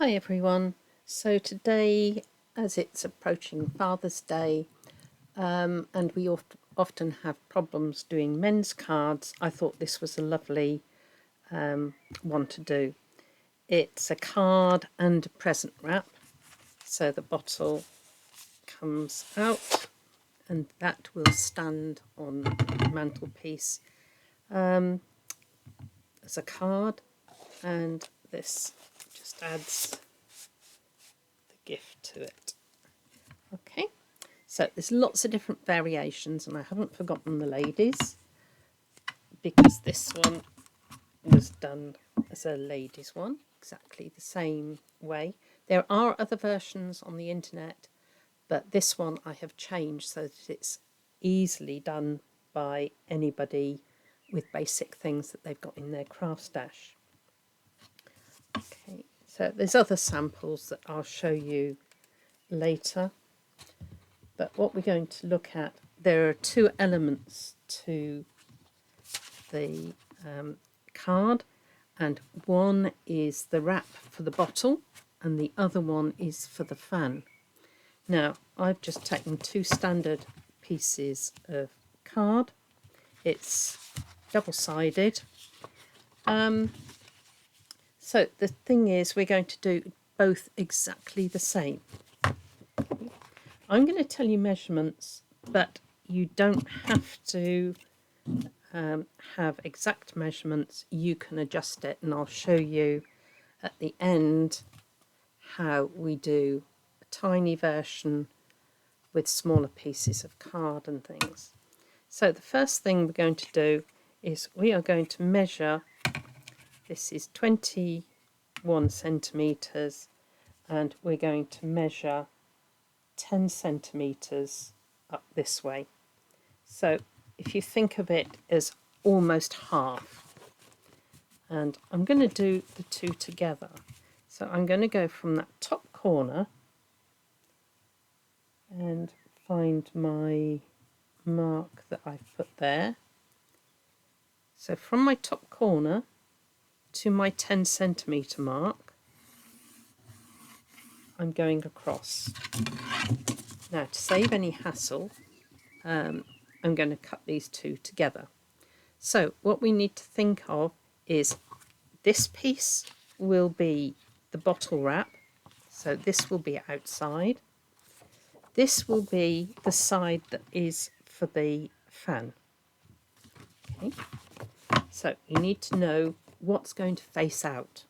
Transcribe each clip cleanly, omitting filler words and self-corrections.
Hi everyone. So today, as it's approaching Father's Day, and we often have problems doing men's cards, I thought this was a lovely one to do. It's a card and a present wrap. So the bottle comes out and that will stand on the mantelpiece as a card, and this just adds the gift to it. Okay. So there's lots of different variations, and I haven't forgotten the ladies because this one was done as a ladies one, exactly the same way. There are other versions on the internet, but this one I have changed so that it's easily done by anybody with basic things that they've got in their craft stash. Okay, so there's other samples that I'll show you later. But what we're going to look at, there are two elements to the card, and one is the wrap for the bottle and the other one is for the fan. Now, I've just taken two standard pieces of card. It's double-sided. So the thing is, we're going to do both exactly the same. I'm going to tell you measurements, but you don't have to have exact measurements. You can adjust it, and I'll show you at the end how we do a tiny version with smaller pieces of card and things. So the first thing we're going to do is we are going to measure. This is 21 centimetres, and we're going to measure 10 centimetres up this way. So if you think of it as almost half, and I'm going to do the two together. So I'm going to go from that top corner and find my mark that I've put there. So from my top corner to my 10 centimetre mark, I'm going across. Now, to save any hassle, I'm going to cut these two together. So what we need to think of is this piece will be the bottle wrap, so this will be outside. This will be the side that is for the fan. Okay, so you need to know what's going to face out.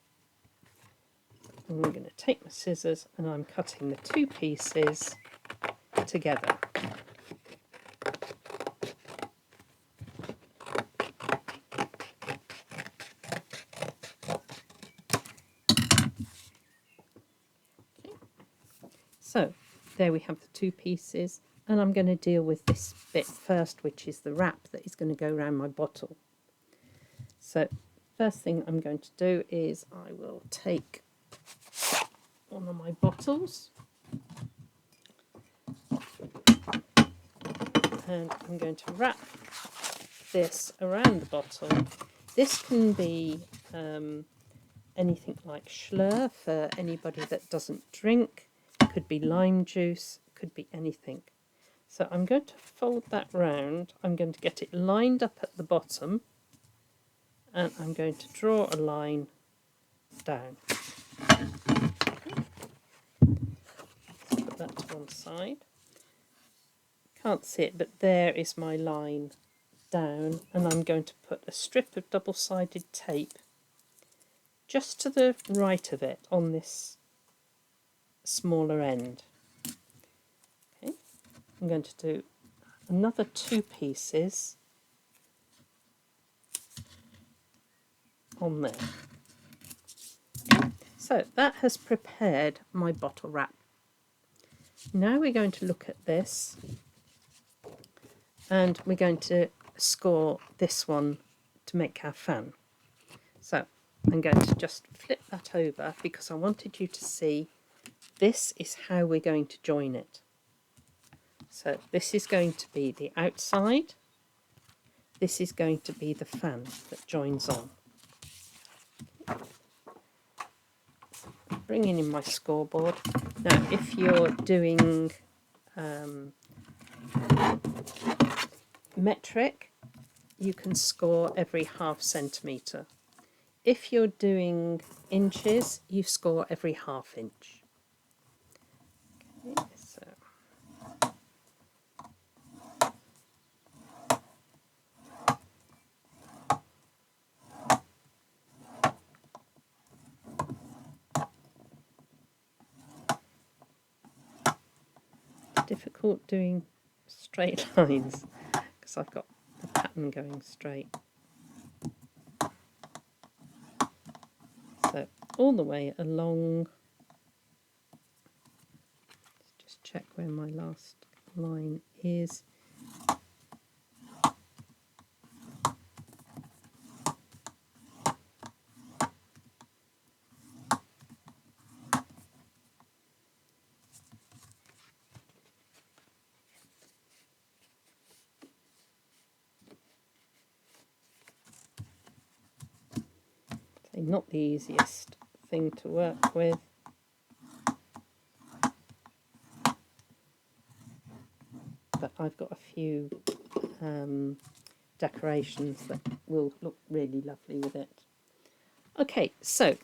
And I'm going to take my scissors and I'm cutting the two pieces together. Okay. So there we have the two pieces, and I'm going to deal with this bit first, which is the wrap that is going to go around my bottle. So first thing I'm going to do is I will take one of my bottles and I'm going to wrap this around the bottle. This can be anything like Schlur for anybody that doesn't drink. It could be lime juice, could be anything. So I'm going to fold that round. I'm going to get it lined up at the bottom, and I'm going to draw a line down. Put that to one side. Can't see it, but there is my line down, and I'm going to put a strip of double-sided tape just to the right of it on this smaller end. Okay, I'm going to do another two pieces on there. So that has prepared my bottle wrap. Now we're going to look at this, and we're going to score this one to make our fan. So I'm going to just flip that over because I wanted you to see this is how we're going to join it. So this is going to be the outside, this is going to be the fan that joins on. bringing in my scoreboard. Now, if you're doing metric, you can score every ½ centimetre. If you're doing inches, you score every ½ inch. Okay, so it's difficult doing straight lines because I've got the pattern going straight. So all the way along, let's just check where my last line is. So not the easiest thing to work with. But I've got a few decorations that will look really lovely with it. Okay, so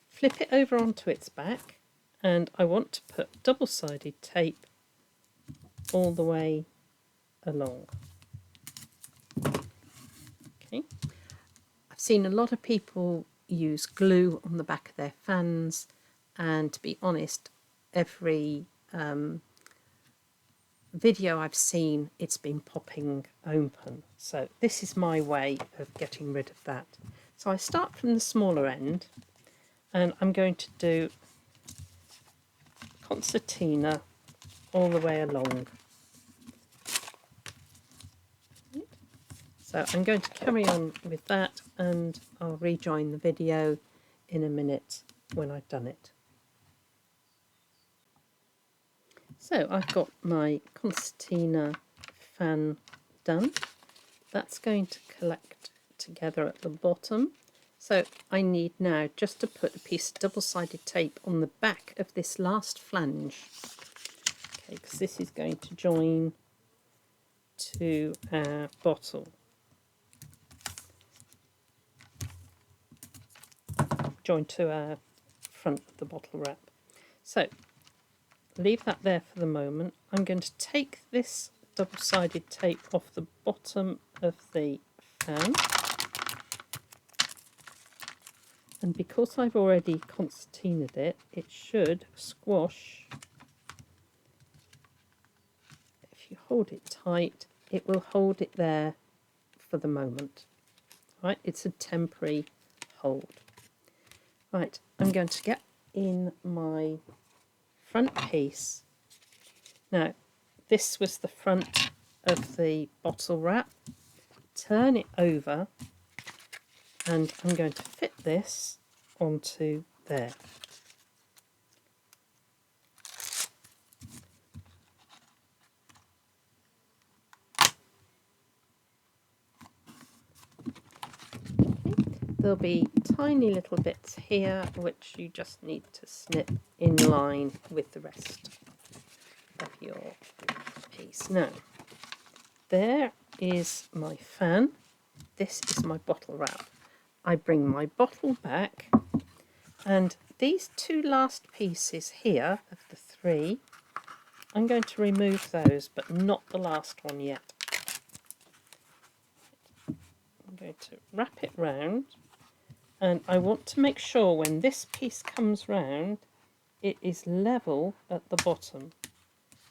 flip it over onto its back, and I want to put double-sided tape all the way along. Okay, I've seen a lot of people use glue on the back of their fans, and to be honest, every video I've seen, it's been popping open. So this is my way of getting rid of that. So I start from the smaller end, and I'm going to do concertina all the way along. So I'm going to carry on with that, and I'll rejoin the video in a minute when I've done it. So I've got my concertina fan done. That's going to collect together at the bottom. So I need now just to put a piece of double-sided tape on the back of this last flange. Okay, because this is going to join to our bottle. Join to our front of the bottle wrap. So leave that there for the moment. I'm going to take this double-sided tape off the bottom of the fan, and because I've already concertinaed it, it should squash. If you hold it tight, it will hold it there for the moment. Right, it's a temporary hold. Right, I'm going to get in my front piece. Now, this was the front of the bottle wrap. Turn it over, and I'm going to fit this onto there. There'll be tiny little bits here which you just need to snip in line with the rest of your piece. Now, there is my fan. This is my bottle wrap. I bring my bottle back, and these two last pieces here of the three, I'm going to remove those, but not the last one yet. I'm going to wrap it round, and I want to make sure when this piece comes round, it is level at the bottom.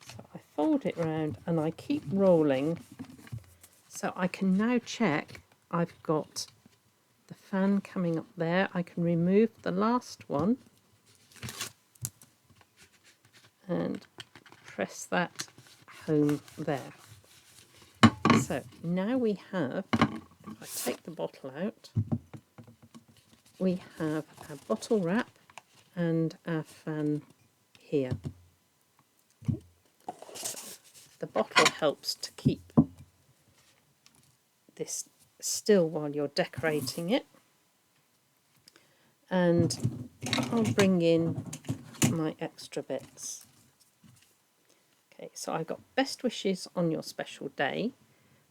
So I fold it round and I keep rolling, so I can now check I've got the fan coming up there. I can remove the last one and press that home there. So now we have, if I take the bottle out, we have our bottle wrap and our fan here. Okay. So the bottle helps to keep this still while you're decorating it. And I'll bring in my extra bits. Okay, so I got best wishes on your special day,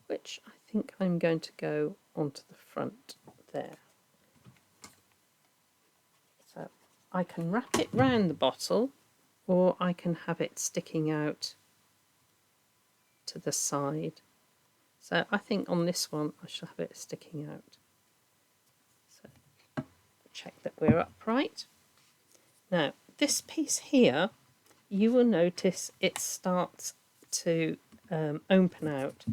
which I think I'm going to go onto the front there. So I can wrap it round the bottle, or I can have it sticking out to the side. So I think on this one I shall have it sticking out. So check that we're upright. Now this piece here, you will notice it starts to open out.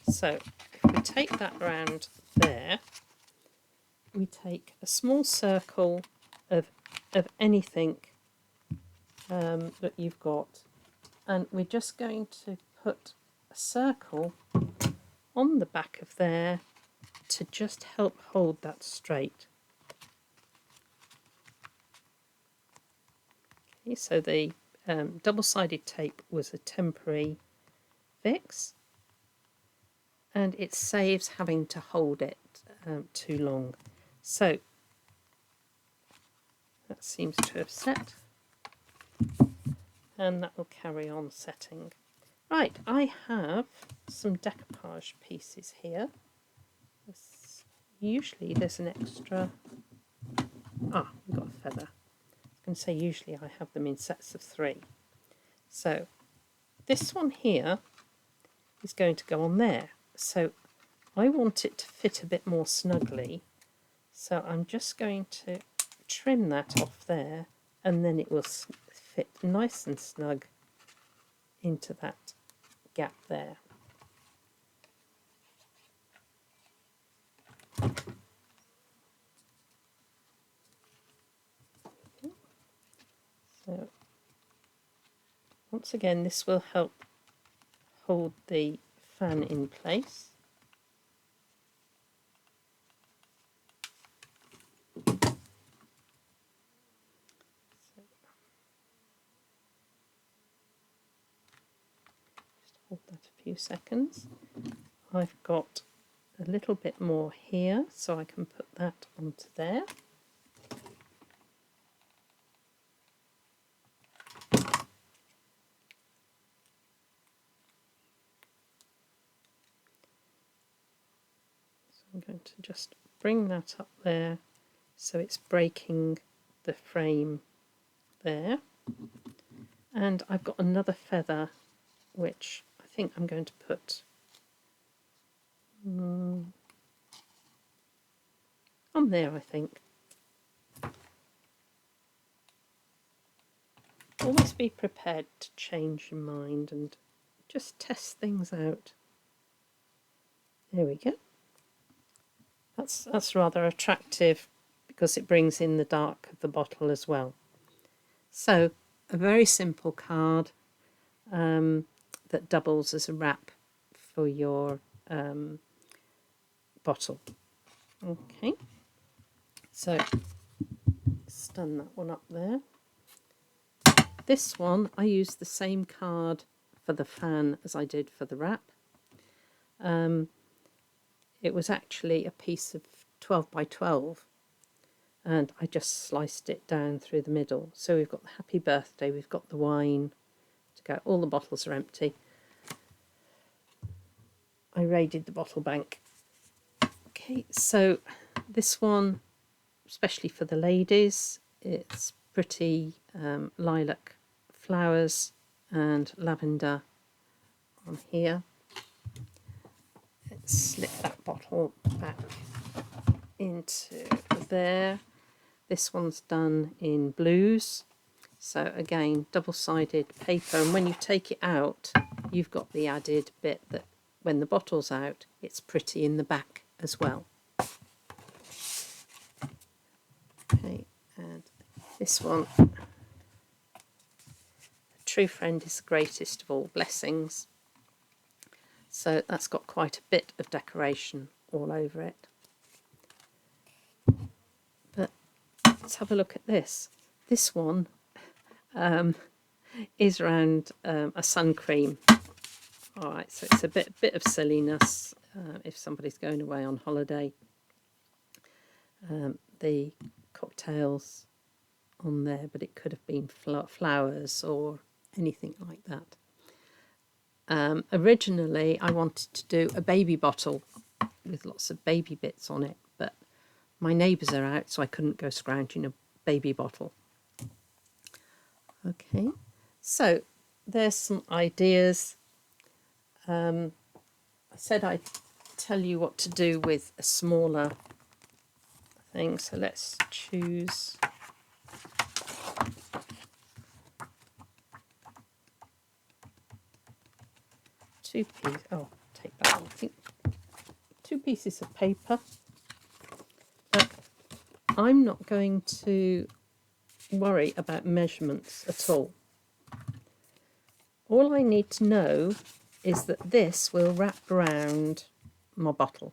So if we take that round there, we take a small circle of anything that you've got, and we're just going to put a circle on the back of there to just help hold that straight. Okay, so the double-sided tape was a temporary fix, and it saves having to hold it too long. So that seems to have set, and that will carry on setting. Right, I have some decoupage pieces here. Usually there's an extra... Ah, we've got a feather. I was going to say usually I have them in sets of 3. So this one here is going to go on there. So I want it to fit a bit more snugly. So I'm just going to trim that off there, and then it will fit nice and snug into that gap there. So once again, this will help hold the fan in place. Just hold that a few seconds. I've got a little bit more here, so I can put that onto there. I'm going to just bring that up there so it's breaking the frame there. And I've got another feather which I think I'm going to put on there, I think. Always be prepared to change your mind and just test things out. There we go. That's rather attractive because it brings in the dark of the bottle as well. So a very simple card that doubles as a wrap for your bottle. Okay, so stun that one up there. This one, I used the same card for the fan as I did for the wrap. It was actually a piece of 12 by 12, and I just sliced it down through the middle. So we've got the happy birthday, we've got the wine to go. All the bottles are empty. I raided the bottle bank. Okay, so this one, especially for the ladies, it's pretty lilac flowers and lavender on here. Let's slip that bottle back into there. This one's done in blues, so again double-sided paper, and when you take it out you've got the added bit that when the bottle's out it's pretty in the back as well. Okay, and this one, a true friend is the greatest of all blessings, so that's got quite a bit of decoration all over it. But let's have a look at this. This one is around a sun cream. All right, so it's a bit of silliness if somebody's going away on holiday. The cocktails on there, but it could have been flowers or anything like that. Originally, I wanted to do a baby bottle with lots of baby bits on it, but my neighbours are out, so I couldn't go scrounging a baby bottle. Okay, so there's some ideas. I said I'd tell you what to do with a smaller thing, so let's choose two pieces. Oh, take that one. I think 2 pieces of paper. I'm not going to worry about measurements at all. All I need to know is that this will wrap around my bottle.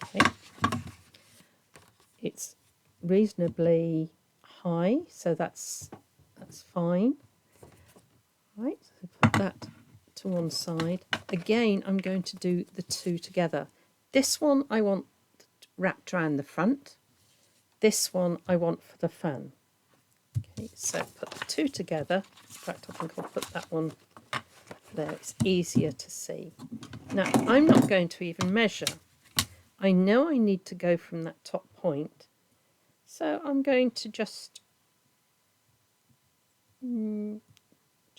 Okay. It's reasonably high, so that's fine. Right, so put that to one side. Again, I'm going to do the two together. This one I want wrapped around the front. This one I want for the fan. Okay, so put the two together. In fact, I think I'll put that one there. It's easier to see. Now, I'm not going to even measure. I know I need to go from that top point, so I'm going to just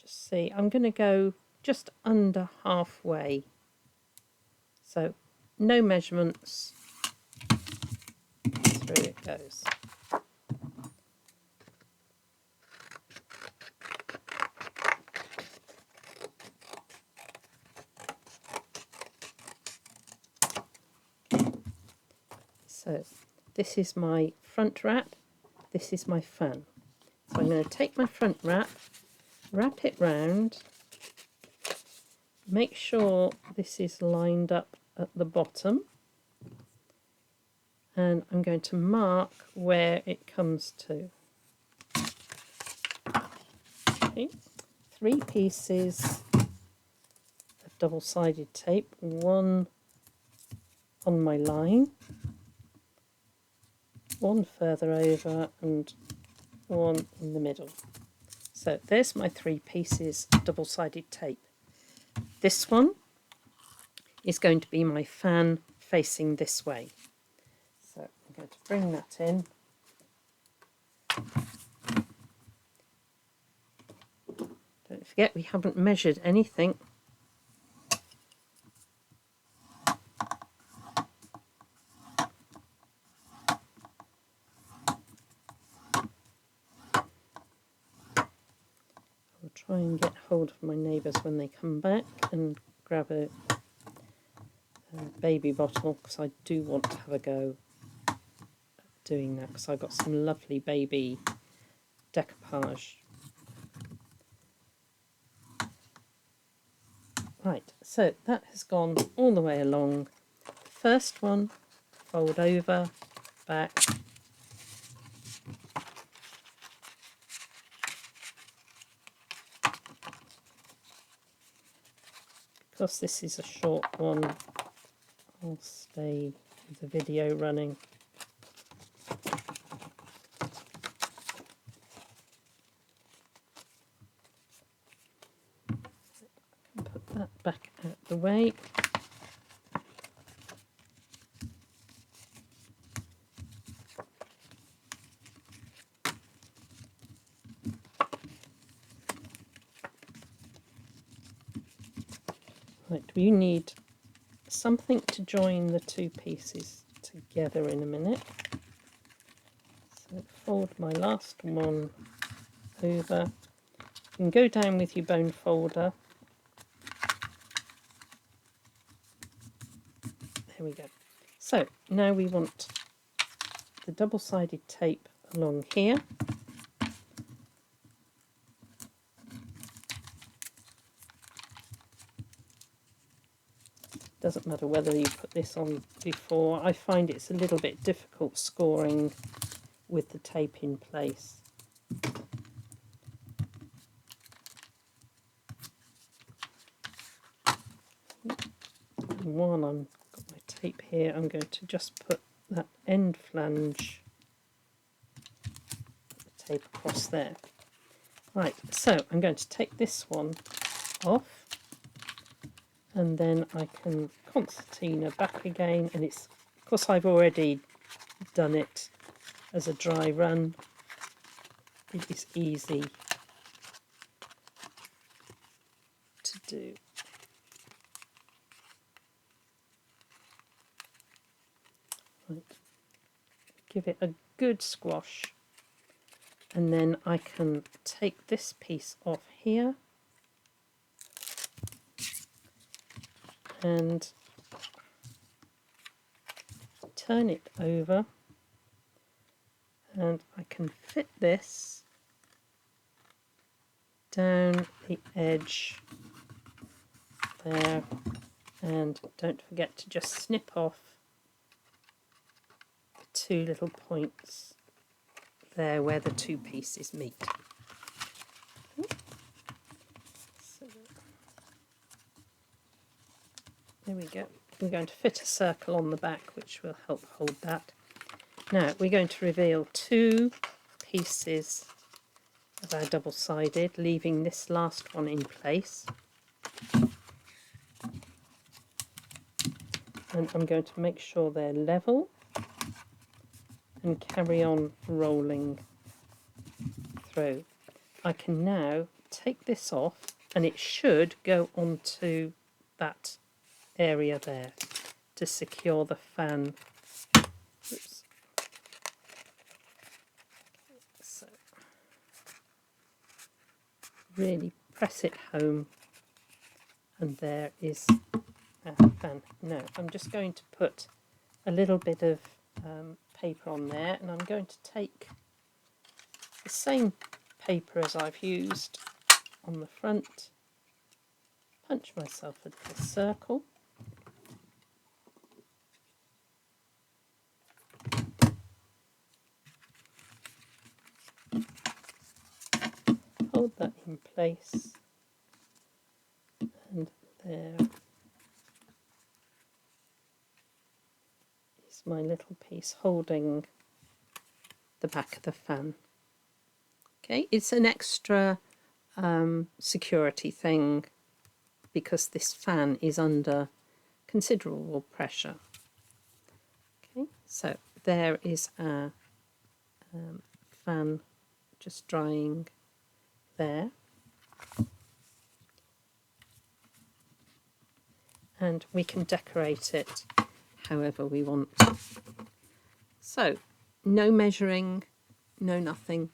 see. I'm going to go just under halfway. So no measurements. Through it goes. So this is my front wrap, this is my fan. So I'm going to take my front wrap it round, make sure this is lined up at the bottom, and I'm going to mark where it comes to. Okay. 3 pieces of double-sided tape, one on my line, one further over and one in the middle. So there's my 3 pieces of double-sided tape. This one is going to be my fan facing this way. So I'm going to bring that in. Don't forget we haven't measured anything. I'll try and get hold of my neighbours when they come back and grab a baby bottle, because I do want to have a go at doing that, because I've got some lovely baby decoupage. Right, so that has gone all the way along. First one, fold over, back. Because this is a short one, I'll stay with the video running. Put that back out the way. Right, we need something to join the 2 pieces together in a minute. So fold my last one over. You can go down with your bone folder. There we go. So now we want the double-sided tape along here. Doesn't matter whether you put this on before. I find it's a little bit difficult scoring with the tape in place. And while I've got my tape here, I'm going to just put that end flange, put the tape across there. Right, so I'm going to take this one off, and then I can concertina back again, and it's, of course I've already done it as a dry run. It is easy to do. Right. Give it a good squash, and then I can take this piece off here and turn it over, and I can fit this down the edge there, and don't forget to just snip off the two little points there where the two pieces meet. So, there we go. We're going to fit a circle on the back which will help hold that. Now we're going to reveal two pieces of our double-sided, leaving this last one in place. And I'm going to make sure they're level and carry on rolling through. I can now take this off, and it should go onto that area there to secure the fan. Oops. So really press it home, and there is our fan. Now I'm just going to put a little bit of paper on there, and I'm going to take the same paper as I've used on the front, punch myself a little circle, hold that in place, and there is my little piece holding the back of the fan. Okay, it's an extra security thing because this fan is under considerable pressure. Okay, so there is our fan just drying there, and we can decorate it however we want. So no measuring, no nothing,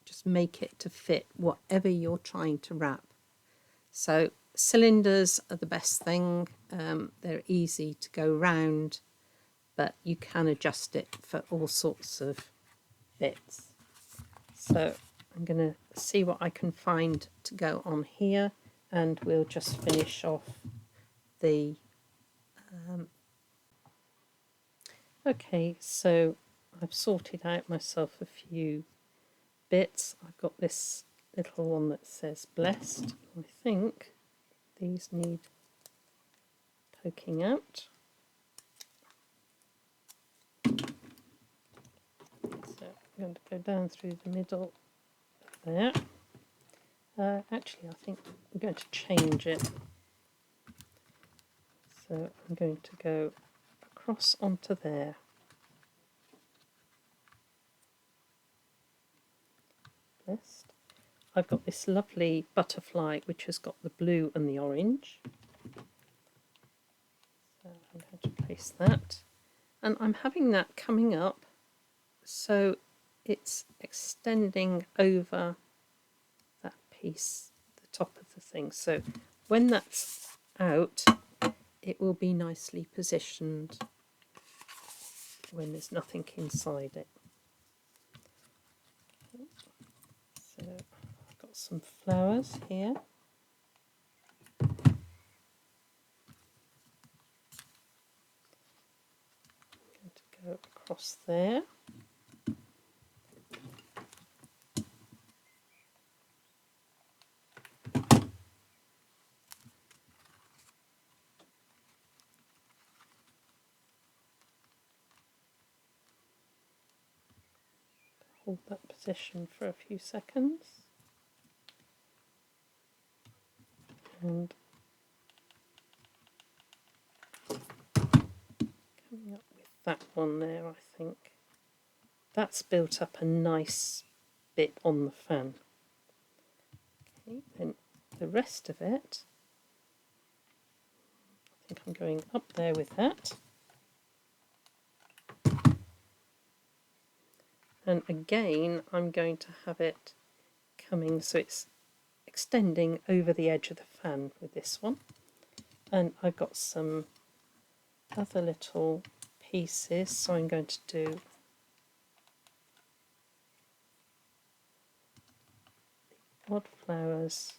just make it to fit whatever you're trying to wrap. So cylinders are the best thing. They're easy to go round, but you can adjust it for all sorts of bits. So I'm going to see what I can find to go on here, and we'll just finish off the okay, so I've sorted out myself a few bits. I've got this little one that says blessed. I think these need poking out. So I'm going to go down through the middle there. Actually, I think I'm going to change it. So I'm going to go across onto there. Blessed. I've got this lovely butterfly which has got the blue and the orange. So I'm going to place that. And I'm having that coming up so it's extending over that piece, the top of the thing. So when that's out, it will be nicely positioned when there's nothing inside it. So I've got some flowers here. I'm going to go across there. hold that position for a few seconds. And coming up with that one there, I think. That's built up a nice bit on the fan. Okay, then the rest of it, I think I'm going up there with that. And again, I'm going to have it coming so it's extending over the edge of the fan with this one. And I've got some other little pieces, so I'm going to do the odd flowers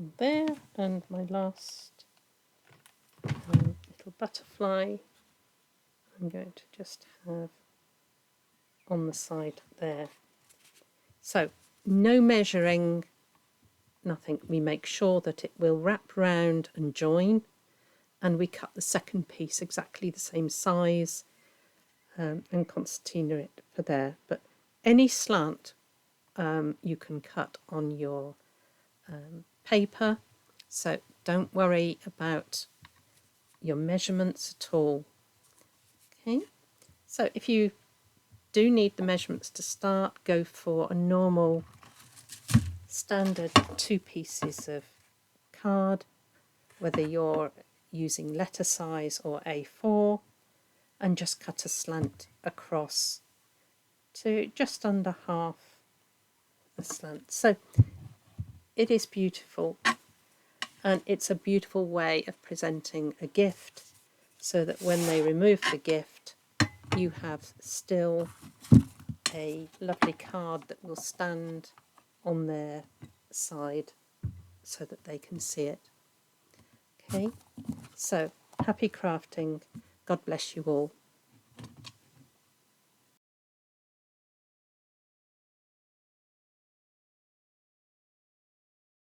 on there, and my last little butterfly I'm going to just have on the side there. So no measuring, nothing. We make sure that it will wrap round and join, and we cut the second piece exactly the same size and concertina it for there. But any slant you can cut on your paper, so don't worry about your measurements at all. Okay, so if you do need the measurements to start, go for a normal standard 2 pieces of card, whether you're using letter size or A4, and just cut a slant across to just under half the slant. So it is beautiful, and it's a beautiful way of presenting a gift, so that when they remove the gift you have still a lovely card that will stand on their side so that they can see it. Okay, so happy crafting. God bless you all.